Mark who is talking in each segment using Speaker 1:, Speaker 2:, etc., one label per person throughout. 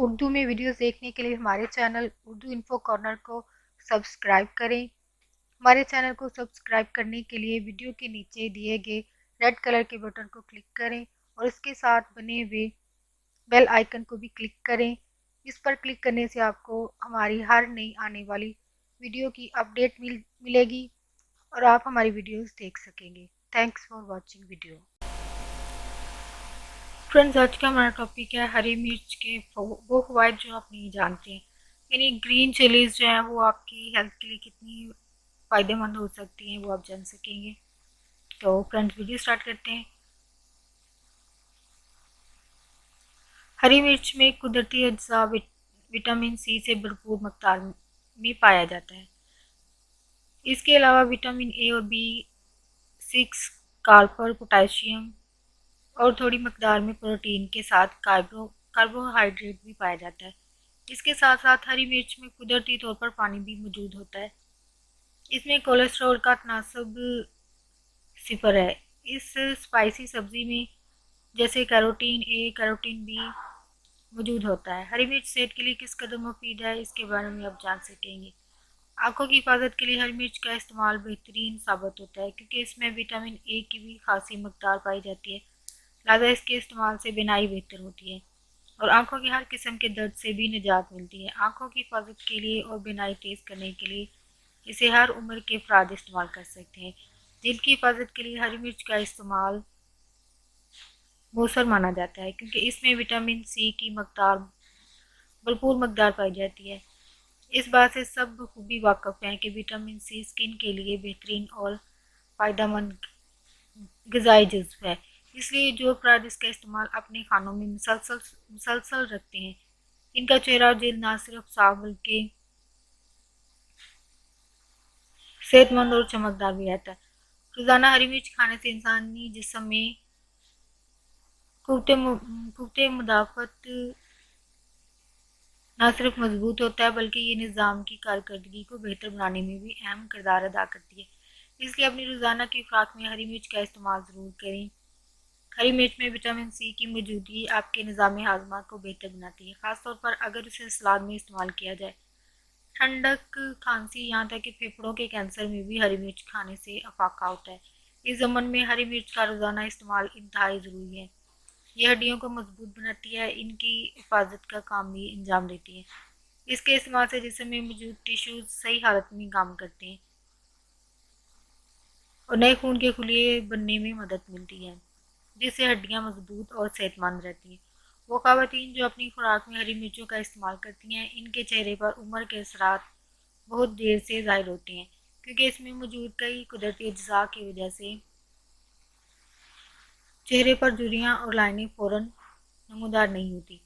Speaker 1: اردو میں ویڈیوز دیکھنے کے لیے ہمارے چینل اردو انفو کارنر کو سبسکرائب کریں۔ ہمارے چینل کو سبسکرائب کرنے کے لیے ویڈیو کے نیچے دیے گئے ریڈ کلر کے بٹن کو کلک کریں اور اس کے ساتھ بنے ہوئے بیل آئیکن کو بھی کلک کریں۔ اس پر کلک کرنے سے آپ کو ہماری ہر نئی آنے والی ویڈیو کی اپڈیٹ ملے گی اور آپ ہماری ویڈیوز دیکھ سکیں گے۔ Thanks for watching video. Friends, آج کا ہمارا ٹاپک ہے ہری مرچ کے وہ فوائد جو آپ نہیں جانتے ہیں، یعنی گرین چلیز جو ہیں وہ آپ کی ہیلتھ کے لیے کتنی فائدہ مند ہو سکتی ہیں وہ آپ جان سکیں گے۔ تو فرینڈز ویڈیو سٹارٹ کرتے ہیں۔ ہری مرچ میں قدرتی اجزاء وٹامن سی سے بھرپور مقدار میں پایا جاتا ہے۔ اس کے علاوہ وٹامن اے اور B6، کاربر، پوٹاشیم اور تھوڑی مقدار میں پروٹین کے ساتھ کاربوہائیڈریٹ بھی پایا جاتا ہے۔ اس کے ساتھ ساتھ ہری مرچ میں قدرتی طور پر پانی بھی موجود ہوتا ہے۔ اس میں کولیسٹرول کا تناسب 0 ہے۔ اس اسپائسی سبزی میں جیسے کیروٹین اے، کیروٹین بی موجود ہوتا ہے۔ ہری مرچ صحت کے لیے کس قدر مفید ہے اس کے بارے میں آپ جان سکیں گے۔ آنکھوں کی حفاظت کے لیے ہری مرچ کا استعمال بہترین ثابت ہوتا ہے کیونکہ اس میں وٹامن اے کی بھی خاصی مقدار پائی جاتی ہے، لہذا اس کے استعمال سے بینائی بہتر ہوتی ہے اور آنکھوں کی ہر قسم کے درد سے بھی نجات ملتی ہے۔ آنکھوں کی حفاظت کے لیے اور بینائی تیز کرنے کے لیے اسے ہر عمر کے افراد استعمال کر سکتے ہیں۔ جلد کی حفاظت کے لیے ہری مرچ کا استعمال مؤثر مانا جاتا ہے کیونکہ اس میں وٹامن سی کی بھرپور مقدار پائی جاتی ہے۔ اس بات سے سب بخوبی واقف ہیں کہ وٹامن سی اسکن کے لیے بہترین اور فائدہ مند غذائی جزو ہے، اس لیے جو افراد اس کا استعمال اپنے کھانوں میں مسلسل رکھتے ہیں ان کا چہرہ اور جلد نہ صرف صاف بلکہ صحت مند اور چمکدار بھی رہتا ہے۔ روزانہ ہری مرچ کھانے سے انسانی جسم میں قوت مدافعت نہ صرف مضبوط ہوتا ہے بلکہ یہ نظام کی کارکردگی کو بہتر بنانے میں بھی اہم کردار ادا کرتی ہے۔ اس لیے اپنی روزانہ کی خوراک میں ہری مرچ کا استعمال ضرور کریں۔ ہری مرچ میں وٹامن سی کی موجودگی آپ کے نظام ہاضمہ کو بہتر بناتی ہے، خاص طور پر اگر اسے سلاد میں استعمال کیا جائے۔ ٹھنڈک، کھانسی، یہاں تک کہ پھیپھڑوں کے کینسر میں بھی ہری مرچ کھانے سے افاقہ ہوتا ہے۔ اس ضمن میں ہری مرچ کا روزانہ استعمال انتہائی ضروری ہے۔ یہ ہڈیوں کو مضبوط بناتی ہے، ان کی حفاظت کا کام بھی انجام دیتی ہے۔ اس کے استعمال سے جسم میں موجود ٹیشوز صحیح حالت میں کام کرتے ہیں اور نئے خون کے خلیے بننے میں مدد ملتی ہے، جس سے ہڈیاں مضبوط اور صحت مند رہتی ہیں۔ وہ خواتین جو اپنی خوراک میں ہری مرچوں کا استعمال کرتی ہیں ان کے چہرے پر عمر کے اثرات بہت دیر سے ظاہر ہوتے ہیں کیونکہ اس میں موجود کئی قدرتی اجزاء کی وجہ سے چہرے پر جھریاں اور لائنیں فوراً نمودار نہیں ہوتی۔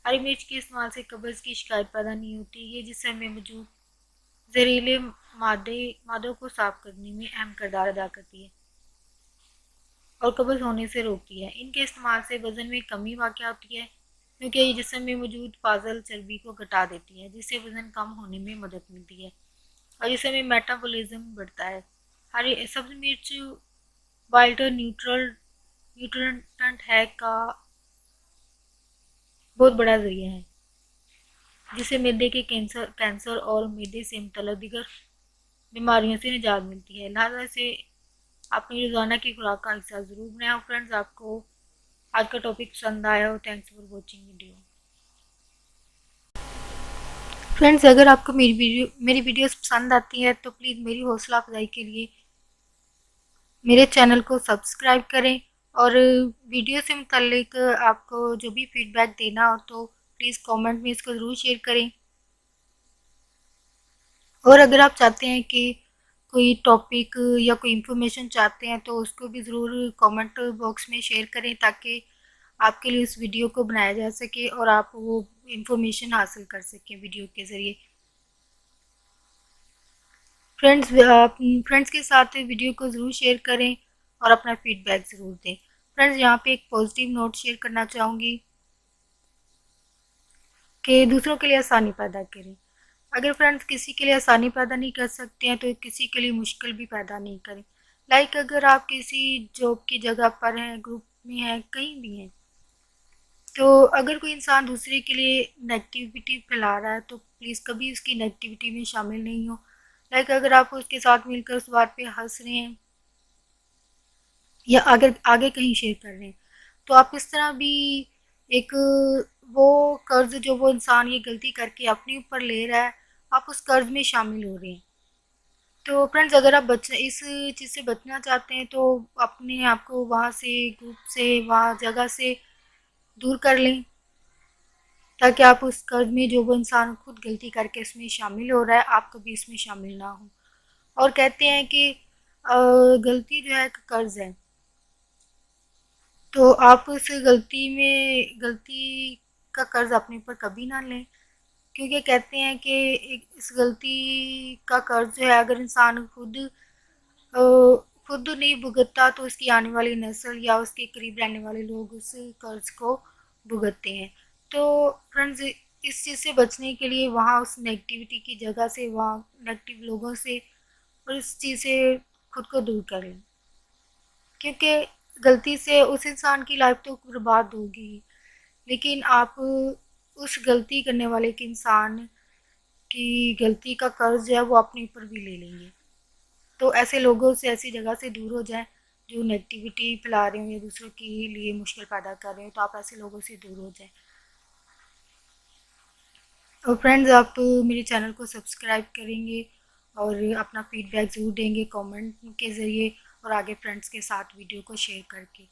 Speaker 1: ہری مرچ کے استعمال سے قبض کی شکایت پیدا نہیں ہوتی۔ یہ جسم میں موجود زہریلے مادوں کو صاف کرنے میں اہم کردار ادا کرتی ہے اور قبض ہونے سے روکتی ہے۔ ان کے استعمال سے وزن میں کمی واقع ہوتی ہے کیونکہ یہ جسم میں موجود فاضل چربی کو گھٹا دیتی ہے، جس سے وزن کم ہونے میں مدد ملتی ہے اور جسم میں میٹابولزم بڑھتا ہے۔ سبز مرچ وائٹر نیوٹرنٹ ہے کا بہت بڑا ذریعہ ہے جسے معدے کے کینسر اور معدے سے متعلق دیگر بیماریوں سے نجات ملتی ہے، لہذا اسے اپنی روزانہ کی خوراک کا حصہ ضرور بنائیں۔ فرینڈز، آپ کو آج کا ٹاپک پسند آیا ہو، thanks for watching video. Friends, اگر آپ کو میری ویڈیوز پسند آتی ہے تو پلیز میری حوصلہ افزائی کے لیے میرے چینل کو سبسکرائب کریں اور ویڈیو سے متعلق آپ کو جو بھی فیڈ بیک دینا ہو تو پلیز کامنٹ میں اس کو ضرور شیئر کریں، اور اگر آپ چاہتے ہیں کہ کوئی ٹاپک یا کوئی انفارمیشن چاہتے ہیں تو اس کو بھی ضرور کامنٹ باکس میں شیئر کریں تاکہ آپ کے لیے اس ویڈیو کو بنایا جا سکے اور آپ وہ انفارمیشن حاصل کر سکیں ویڈیو کے ذریعے۔ فرینڈز کے ساتھ ویڈیو کو ضرور شیئر کریں اور اپنا فیڈ بیک ضرور دیں۔ فرینڈز، یہاں پہ ایک پازیٹیو نوٹ شیئر کرنا چاہوں گی کہ دوسروں کے لیے آسانی پیدا کریں۔ اگر فرینڈز کسی کے لیے آسانی پیدا نہیں کر سکتے ہیں تو کسی کے لیے مشکل بھی پیدا نہیں کریں۔ اگر آپ کسی جاب کی جگہ پر ہیں، گروپ میں ہیں، کہیں بھی ہیں تو اگر کوئی انسان دوسرے کے لیے نیگیٹیوٹی پھیلا رہا ہے تو پلیز کبھی اس کی نیگیٹیوٹی میں شامل نہیں ہو. لائک اگر آپ اس کے ساتھ مل کر اس بات پہ ہنس رہے ہیں یا اگر آگے کہیں شیئر کر رہے ہیں تو آپ اس طرح بھی ایک وہ قرض جو وہ انسان یہ غلطی کر کے اپنے اوپر لے رہا ہے آپ اس قرض میں شامل ہو رہے ہیں. تو فرینڈز اگر آپ اس چیز سے بچنا چاہتے ہیں تو اپنے آپ کو وہاں سے گروپ سے وہاں جگہ سے دور کر لیں تاکہ آپ اس قرض میں جو وہ انسان خود غلطی کر کے اس میں شامل ہو رہا ہے آپ کبھی اس میں شامل نہ ہوں. اور کہتے ہیں کہ غلطی جو ہے ایک قرض ہے تو آپ اس غلطی کا قرض اپنے اوپر کبھی نہ لیں کیونکہ کہتے ہیں کہ اس غلطی کا قرض جو ہے اگر انسان خود نہیں بھگتتا تو اس کی آنے والی نسل یا اس کے قریب رہنے والے لوگ اس قرض کو بھگتتے ہیں. تو فرینڈز اس چیز سے بچنے کے لیے وہاں اس نیگیٹیوٹی کی جگہ سے وہاں نیگیٹیو لوگوں سے اور اس چیز سے خود کو دور کر لیں کیونکہ غلطی سے اس انسان کی لائف تو برباد ہوگی لیکن آپ اس غلطی کرنے والے کے انسان کی غلطی کا قرض جو ہے وہ اپنے اوپر بھی لے لیں گے. تو ایسے لوگوں سے ایسی جگہ سے دور ہو جائیں جو نیگیٹیوٹی پھیلا رہے ہوں یا دوسروں کے لیے مشکل پیدا کر رہے ہوں تو آپ ایسے لوگوں سے دور ہو جائیں. اور فرینڈز آپ میرے چینل کو سبسکرائب کریں گے اور اپنا فیڈ بیک ضرور دیں گے کامنٹ کے ذریعے اور آگے فرینڈز کے ساتھ ویڈیو کو شیئر کر کے.